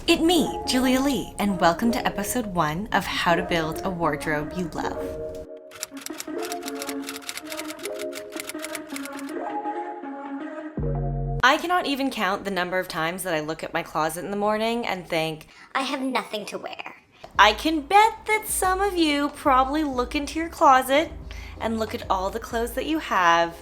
It's me, Julia Lee, and welcome to episode 1 of How to Build a Wardrobe You Love. I cannot even count the number of times that I look at my closet in the morning and think, I have nothing to wear. I can bet that some of you probably look into your closet and look at all the clothes that you have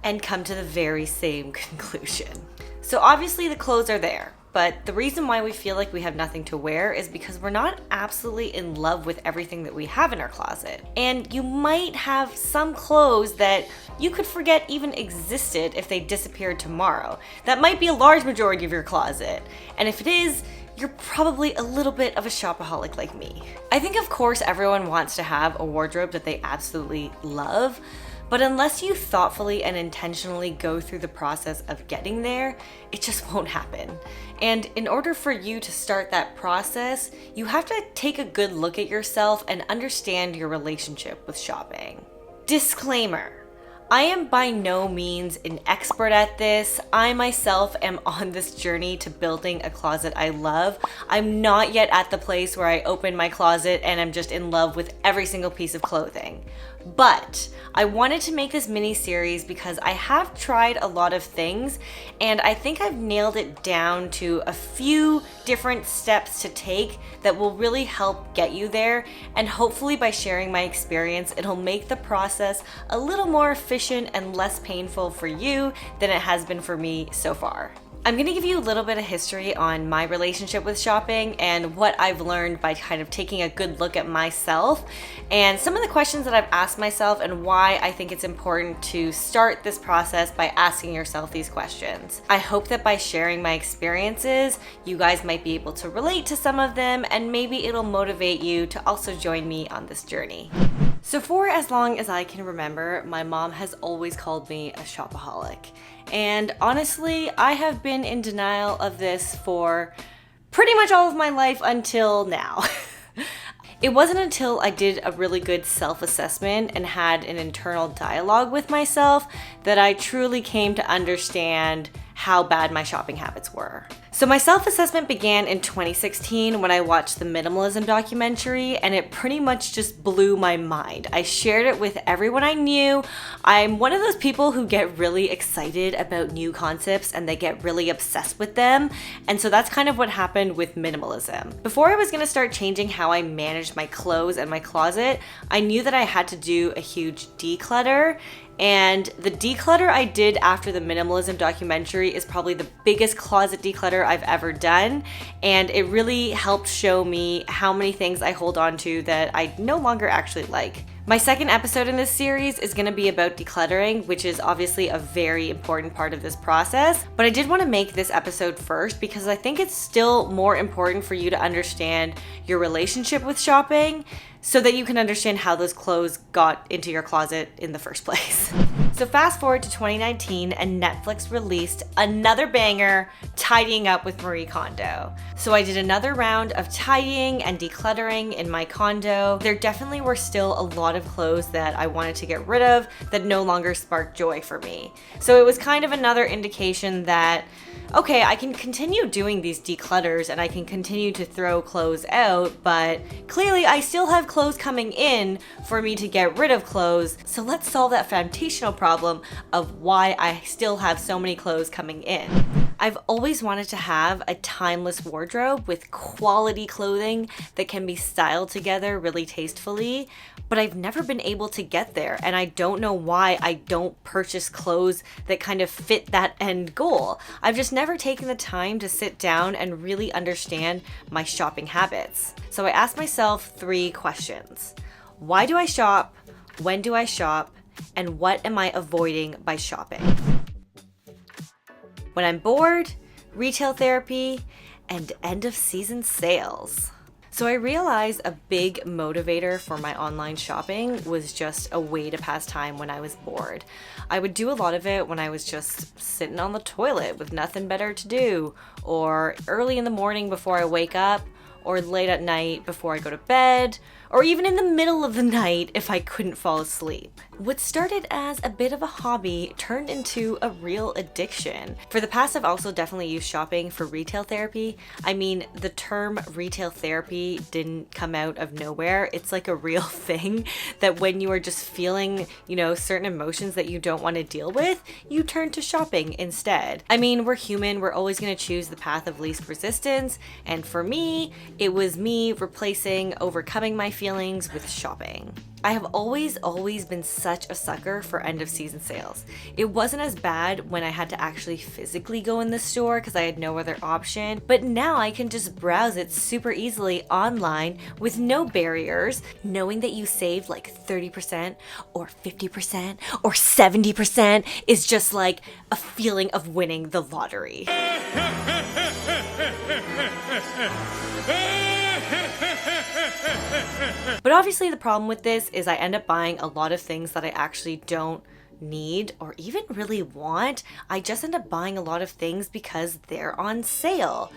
and come to the very same conclusion. So obviously the clothes are there. But the reason why we feel like we have nothing to wear is because we're not absolutely in love with everything that we have in our closet. And you might have some clothes that you could forget even existed if they disappeared tomorrow. That might be a large majority of your closet. And if it is, you're probably a little bit of a shopaholic like me. I think of course everyone wants to have a wardrobe that they absolutely love. But unless you thoughtfully and intentionally go through the process of getting there, it just won't happen. And in order for you to start that process, you have to take a good look at yourself and understand your relationship with shopping. Disclaimer. I am by no means an expert at this. I myself am on this journey to building a closet I love. I'm not yet at the place where I open my closet and I'm just in love with every single piece of clothing. But I wanted to make this mini series because I have tried a lot of things and I think I've nailed it down to a few different steps to take that will really help get you there, and hopefully by sharing my experience it'll make the process a little more efficient and less painful for you than it has been for me so far. I'm going to give you a little bit of history on my relationship with shopping and what I've learned by kind of taking a good look at myself and some of the questions that I've asked myself and why I think it's important to start this process by asking yourself these questions. I hope that by sharing my experiences, you guys might be able to relate to some of them and maybe it'll motivate you to also join me on this journey. So for as long as I can remember, my mom has always called me a shopaholic. And honestly, I have been in denial of this for pretty much all of my life until now. It wasn't until I did a really good self-assessment and had an internal dialogue with myself that I truly came to understand how bad my shopping habits were. So my self-assessment began in 2016 when I watched the minimalism documentary, and it pretty much just blew my mind. I shared it with everyone I knew. I'm one of those people who get really excited about new concepts and they get really obsessed with them. And so that's kind of what happened with minimalism. Before I was gonna start changing how I managed my clothes and my closet, I knew that I had to do a huge declutter. And the declutter I did after the minimalism documentary is probably the biggest closet declutter I've ever done. And it really helped show me how many things I hold on to that I no longer actually like. My second episode in this series is going to be about decluttering, which is obviously a very important part of this process. But I did want to make this episode first because I think it's still more important for you to understand your relationship with shopping so that you can understand how those clothes got into your closet in the first place. So fast forward to 2019 and Netflix released another banger, Tidying Up with Marie Kondo. So I did another round of tidying and decluttering in my condo. There definitely were still a lot of clothes that I wanted to get rid of that no longer sparked joy for me. So it was kind of another indication that, okay, I can continue doing these declutters and I can continue to throw clothes out, but clearly I still have clothes coming in for me to get rid of clothes. So let's solve that foundational problem of why I still have so many clothes coming in. I've always wanted to have a timeless wardrobe with quality clothing that can be styled together really tastefully, but I've never been able to get there, and I don't know why I don't purchase clothes that kind of fit that end goal. I've just never taken the time to sit down and really understand my shopping habits. So I asked myself 3 questions. Why do I shop? When do I shop? And what am I avoiding by shopping? When I'm bored, retail therapy, and end of season sales. So I realized a big motivator for my online shopping was just a way to pass time when I was bored. I would do a lot of it when I was just sitting on the toilet with nothing better to do, or early in the morning before I wake up, or late at night before I go to bed, or even in the middle of the night if I couldn't fall asleep. What started as a bit of a hobby turned into a real addiction. For the past, I've also definitely used shopping for retail therapy. I mean, the term retail therapy didn't come out of nowhere. It's like a real thing that when you are just feeling, certain emotions that you don't want to deal with, you turn to shopping instead. I mean, we're human. We're always going to choose the path of least resistance. And for me, it was me replacing overcoming my feelings with shopping. I have always been such a sucker for end of season sales. It wasn't as bad when I had to actually physically go in the store because I had no other option, but now I can just browse it super easily online with no barriers, knowing that you saved like 30% or 50% or 70% is just like a feeling of winning the lottery. But obviously the problem with this is I end up buying a lot of things that I actually don't need or even really want. I just end up buying a lot of things because they're on sale.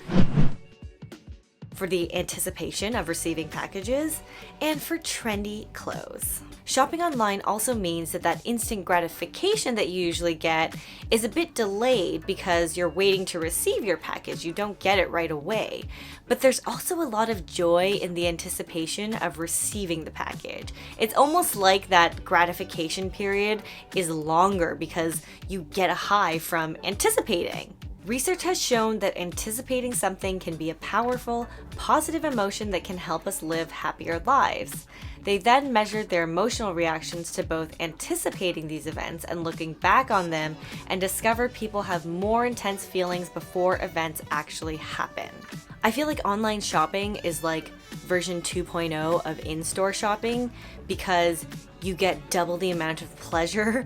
For the anticipation of receiving packages, and for trendy clothes. Shopping online also means that instant gratification that you usually get is a bit delayed because you're waiting to receive your package. You don't get it right away. But there's also a lot of joy in the anticipation of receiving the package. It's almost like that gratification period is longer because you get a high from anticipating. Research has shown that anticipating something can be a powerful, positive emotion that can help us live happier lives. They then measured their emotional reactions to both anticipating these events and looking back on them and discovered people have more intense feelings before events actually happen. I feel like online shopping is like version 2.0 of in-store shopping because you get double the amount of pleasure,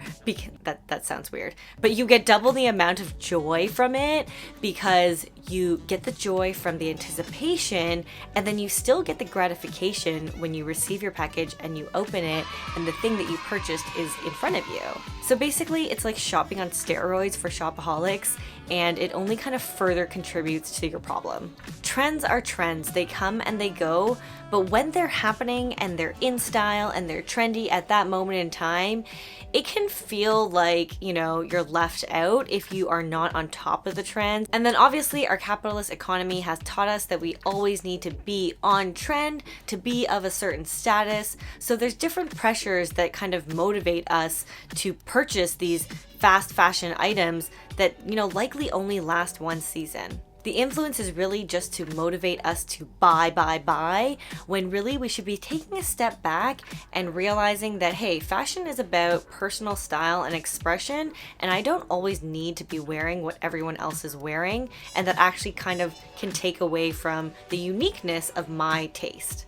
that sounds weird, but you get double the amount of joy from it because you get the joy from the anticipation and then you still get the gratification when you receive your package and you open it and the thing that you purchased is in front of you. So basically it's like shopping on steroids for shopaholics, and it only kind of further contributes to your problem. Trends are trends, they come and they go, but when they're happening and they're in style and they're trendy at that moment in time, it can feel like, you're left out if you are not on top of the trends. And then obviously our capitalist economy has taught us that we always need to be on trend to be of a certain status. So there's different pressures that kind of motivate us to purchase these fast fashion items that, likely only last one season. The influence is really just to motivate us to buy, when really we should be taking a step back and realizing that, hey, fashion is about personal style and expression, and I don't always need to be wearing what everyone else is wearing, and that actually kind of can take away from the uniqueness of my taste.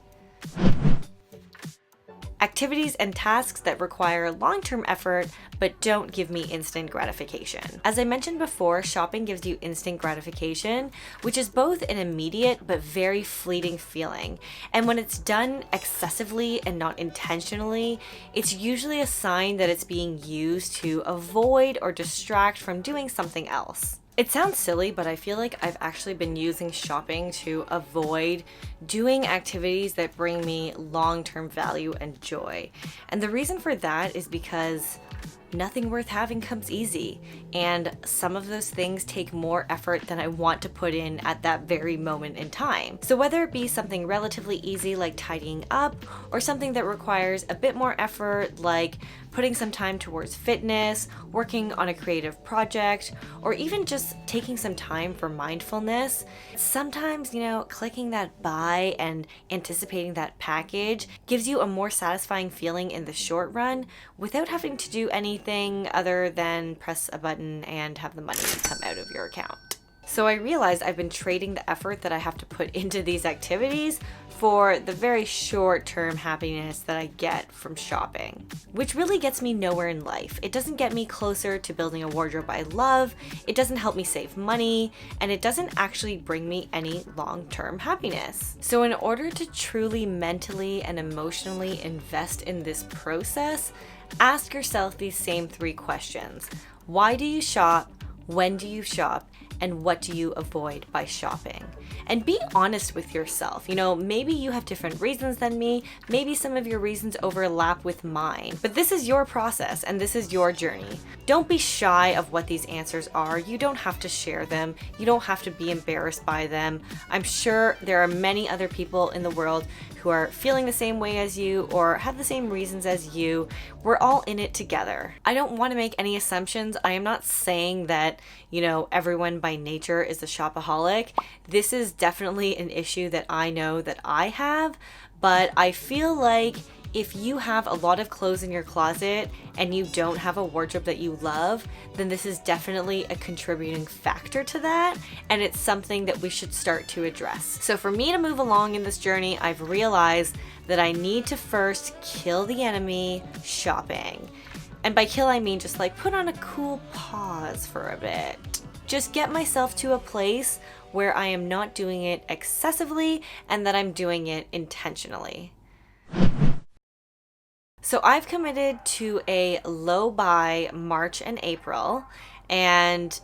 Activities and tasks that require long-term effort but don't give me instant gratification. As I mentioned before, shopping gives you instant gratification, which is both an immediate but very fleeting feeling. And when it's done excessively and not intentionally, it's usually a sign that it's being used to avoid or distract from doing something else. It sounds silly, but I feel like I've actually been using shopping to avoid doing activities that bring me long-term value and joy. And the reason for that is because nothing worth having comes easy, and some of those things take more effort than I want to put in at that very moment in time. So whether it be something relatively easy like tidying up, or something that requires a bit more effort like putting some time towards fitness, working on a creative project, or even just taking some time for mindfulness, sometimes, clicking that buy and anticipating that package gives you a more satisfying feeling in the short run without having to do anything other than press a button and have the money come out of your account. So I realized I've been trading the effort that I have to put into these activities for the very short-term happiness that I get from shopping, which really gets me nowhere in life. It doesn't get me closer to building a wardrobe I love, it doesn't help me save money, and it doesn't actually bring me any long-term happiness. So in order to truly mentally and emotionally invest in this process, ask yourself these same 3 questions. Why do you shop? When do you shop? and what do you avoid by shopping? And be honest with yourself. Maybe you have different reasons than me. Maybe some of your reasons overlap with mine. But this is your process and this is your journey. Don't be shy of what these answers are. You don't have to share them. You don't have to be embarrassed by them. I'm sure there are many other people in the world who are feeling the same way as you or have the same reasons as you. We're all in it together. I don't want to make any assumptions. I am not saying that, everyone by nature is a shopaholic. This is definitely an issue that I know that I have, but I feel like if you have a lot of clothes in your closet and you don't have a wardrobe that you love, then this is definitely a contributing factor to that, and it's something that we should start to address. So for me to move along in this journey, I've realized that I need to first kill the enemy, shopping. And by kill, I mean just put on a cool pause for a bit. Just get myself to a place where I am not doing it excessively and that I'm doing it intentionally. So I've committed to a low buy March and April. And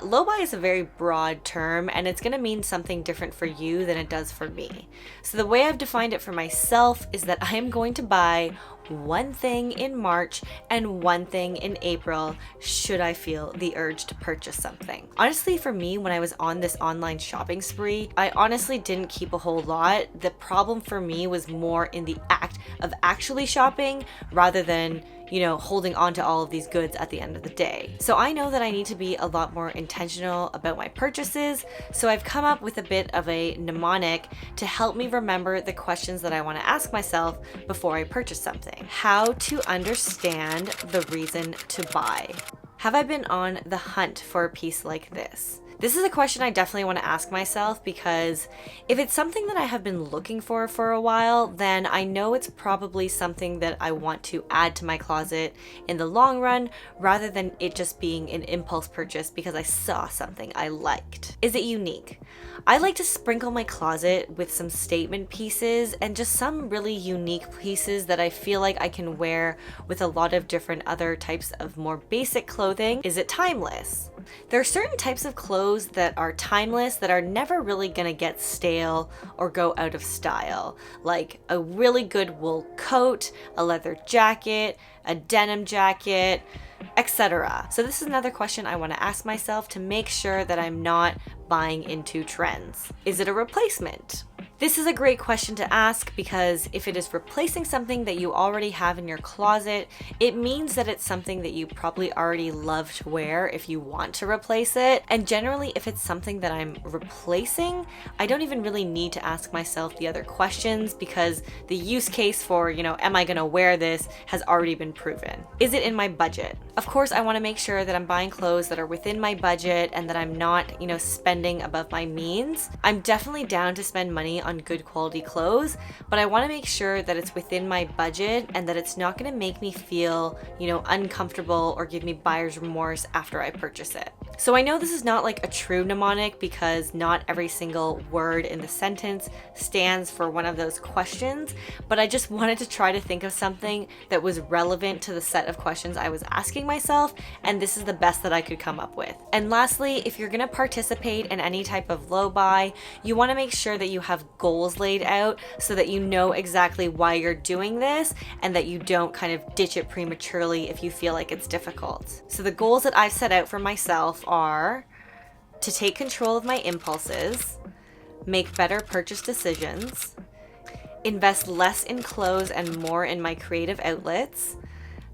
low buy is a very broad term and it's going to mean something different for you than it does for me. So the way I've defined it for myself is that I am going to buy one thing in March and one thing in April should I feel the urge to purchase something. Honestly, for me, when I was on this online shopping spree, I honestly didn't keep a whole lot. The problem for me was more in the act of actually shopping rather than holding on to all of these goods at the end of the day. So I know that I need to be a lot more intentional about my purchases. So I've come up with a bit of a mnemonic to help me remember the questions that I want to ask myself before I purchase something. How to understand the reason to buy. Have I been on the hunt for a piece like this? This is a question I definitely want to ask myself because if it's something that I have been looking for a while, then I know it's probably something that I want to add to my closet in the long run rather than it just being an impulse purchase because I saw something I liked. Is it unique? I like to sprinkle my closet with some statement pieces and just some really unique pieces that I feel like I can wear with a lot of different other types of more basic clothing. Is it timeless? There are certain types of clothes that are timeless that are never really gonna get stale or go out of style, like a really good wool coat, a leather jacket, a denim jacket, etc. So this is another question I want to ask myself to make sure that I'm not buying into trends. Is it a replacement? This is a great question to ask because if it is replacing something that you already have in your closet, it means that it's something that you probably already love to wear if you want to replace it. And generally, if it's something that I'm replacing, I don't even really need to ask myself the other questions because the use case for, am I gonna wear this has already been proven. Is it in my budget? Of course, I want to make sure that I'm buying clothes that are within my budget and that I'm not, spending above my means. I'm definitely down to spend money on good quality clothes, but I want to make sure that it's within my budget and that it's not going to make me feel, uncomfortable or give me buyer's remorse after I purchase it. So I know this is not like a true mnemonic because not every single word in the sentence stands for one of those questions, but I just wanted to try to think of something that was relevant to the set of questions I was asking myself, and this is the best that I could come up with. And lastly, if you're going to participate in any type of low buy, you want to make sure that you have goals laid out so that you know exactly why you're doing this and that you don't kind of ditch it prematurely if you feel like it's difficult. So the goals that I've set out for myself are to take control of my impulses, make better purchase decisions, invest less in clothes and more in my creative outlets,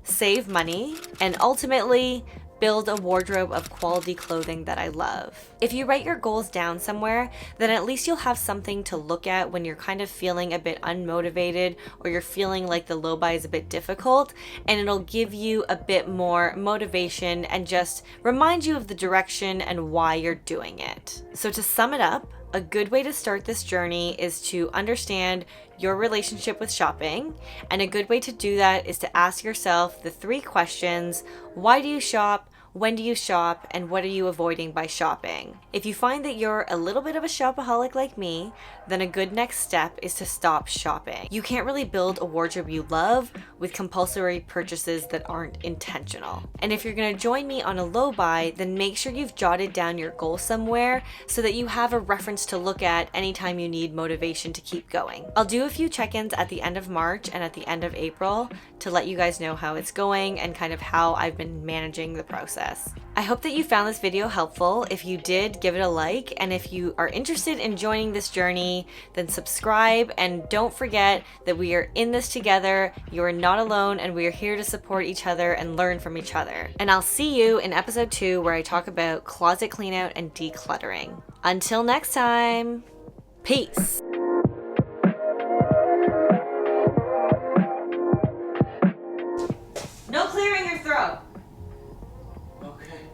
save money, and ultimately build a wardrobe of quality clothing that I love. If you write your goals down somewhere, then at least you'll have something to look at when you're kind of feeling a bit unmotivated or you're feeling like the low buy is a bit difficult, and it'll give you a bit more motivation and just remind you of the direction and why you're doing it. So to sum it up, a good way to start this journey is to understand your relationship with shopping, and a good way to do that is to ask yourself the 3 questions: why do you shop? when do you shop, and what are you avoiding by shopping? If you find that you're a little bit of a shopaholic like me, then a good next step is to stop shopping. You can't really build a wardrobe you love with compulsory purchases that aren't intentional. And if you're gonna join me on a low buy, then make sure you've jotted down your goal somewhere so that you have a reference to look at anytime you need motivation to keep going. I'll do a few check-ins at the end of March and at the end of April to let you guys know how it's going and kind of how I've been managing the process. I hope that you found this video helpful. If you did, give it a like, and if you are interested in joining this journey, then subscribe, and don't forget that we are in this together. You are not alone, and we are here to support each other and learn from each other. And I'll see you in episode 2 where I talk about closet cleanout and decluttering. Until next time, peace. No clearing your throat. Okay.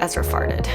Ezra farted.